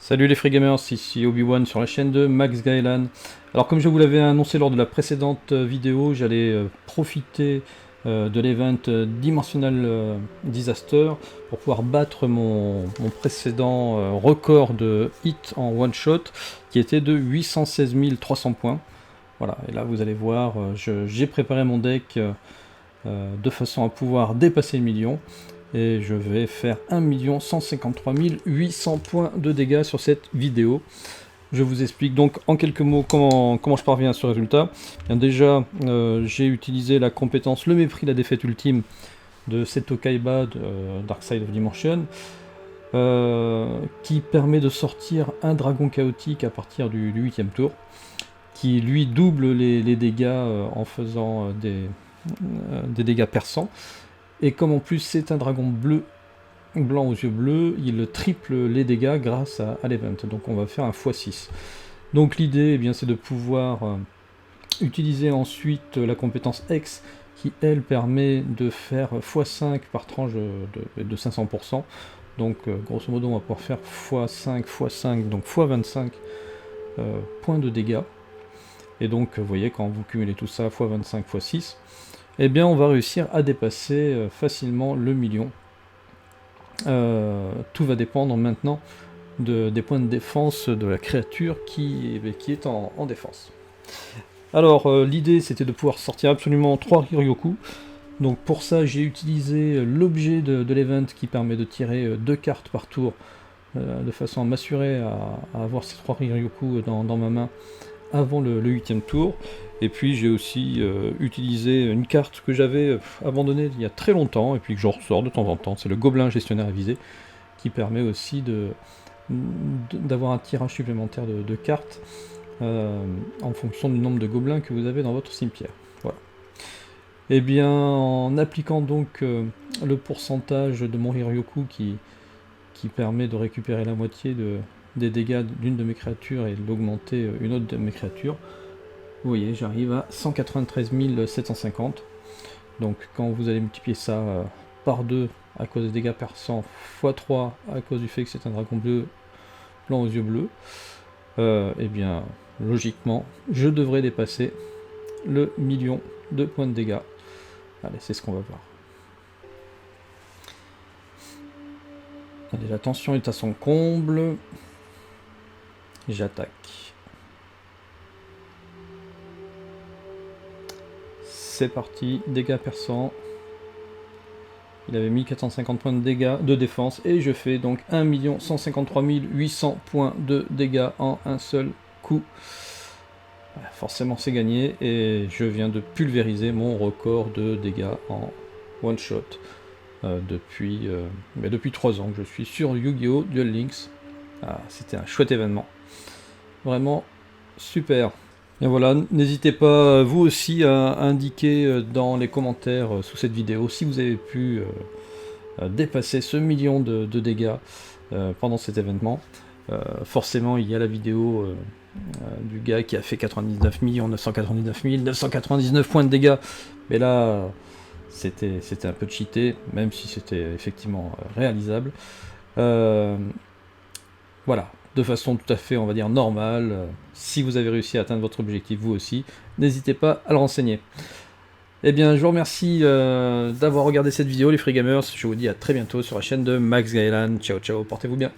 Salut les Free Gamers, ici Obi-Wan sur la chaîne de Max Gaelan. Alors comme je vous l'avais annoncé lors de la précédente vidéo, j'allais profiter de l'event Dimensional Disaster pour pouvoir battre mon précédent record de hit en one shot qui était de 816 300 points. Voilà, et là vous allez voir, j'ai préparé mon deck de façon à pouvoir dépasser le million. Et je vais faire 1 153 800 points de dégâts sur cette vidéo. Je vous explique donc en quelques mots comment je parviens à ce résultat. Bien déjà, j'ai utilisé la compétence Le Mépris, la défaite ultime de Seto Kaiba de Dark Side of Dimension, qui permet de sortir un dragon chaotique à partir du 8e tour, qui lui double les dégâts en faisant des dégâts perçants. Et comme en plus c'est un dragon blanc aux yeux bleus, il triple les dégâts grâce à l'event. Donc on va faire un x6. Donc l'idée, c'est de pouvoir utiliser ensuite la compétence X qui elle permet de faire x5 par tranche de 500%. Donc grosso modo on va pouvoir faire x5, x5, donc x25 points de dégâts. Et donc vous voyez, quand vous cumulez tout ça, x25, x6, eh bien on va réussir à dépasser facilement le million. Tout va dépendre maintenant des points de défense de la créature qui est en défense. Alors l'idée c'était de pouvoir sortir absolument 3 Riryoku. Donc pour ça j'ai utilisé l'objet de l'event qui permet de tirer 2 cartes par tour, de façon à m'assurer à avoir ces 3 Riryoku dans ma main avant le 8e tour. Et puis j'ai aussi utilisé une carte que j'avais abandonnée il y a très longtemps et puis que je ressors de temps en temps, c'est le Gobelin Gestionnaire Avisé, qui permet aussi d'avoir un tirage supplémentaire de cartes en fonction du nombre de gobelins que vous avez dans votre cimetière. Voilà. Et bien en appliquant donc le pourcentage de mon Riryoku qui permet de récupérer la moitié des dégâts d'une de mes créatures et d'augmenter une autre de mes créatures, vous voyez, j'arrive à 193 750. Donc quand vous allez multiplier ça par 2 à cause des dégâts perçants, x 3 à cause du fait que c'est un dragon blanc aux yeux bleus, et bien logiquement je devrais dépasser le million de points de dégâts. Allez, c'est ce qu'on va voir. Allez, la tension est à son comble. J'attaque. C'est parti, dégâts perçants. Il avait 1450 points de dégâts de défense et je fais donc 1 153 800 points de dégâts en un seul coup. Voilà, forcément c'est gagné et je viens de pulvériser mon record de dégâts en one shot depuis 3 ans que je suis sur Yu-Gi-Oh! Duel Links. Ah, c'était un chouette événement. Vraiment super. Et voilà, n'hésitez pas vous aussi à indiquer dans les commentaires sous cette vidéo si vous avez pu dépasser ce million de dégâts pendant cet événement. Forcément il y a la vidéo du gars qui a fait 99 999 999 points de dégâts, mais là c'était un peu cheaté, même si c'était effectivement réalisable. Voilà, de façon tout à fait, on va dire, normale. Si vous avez réussi à atteindre votre objectif, vous aussi, n'hésitez pas à le renseigner. Eh bien, je vous remercie d'avoir regardé cette vidéo, les Free Gamers. Je vous dis à très bientôt sur la chaîne de Max Gaelan. Ciao, ciao, portez-vous bien.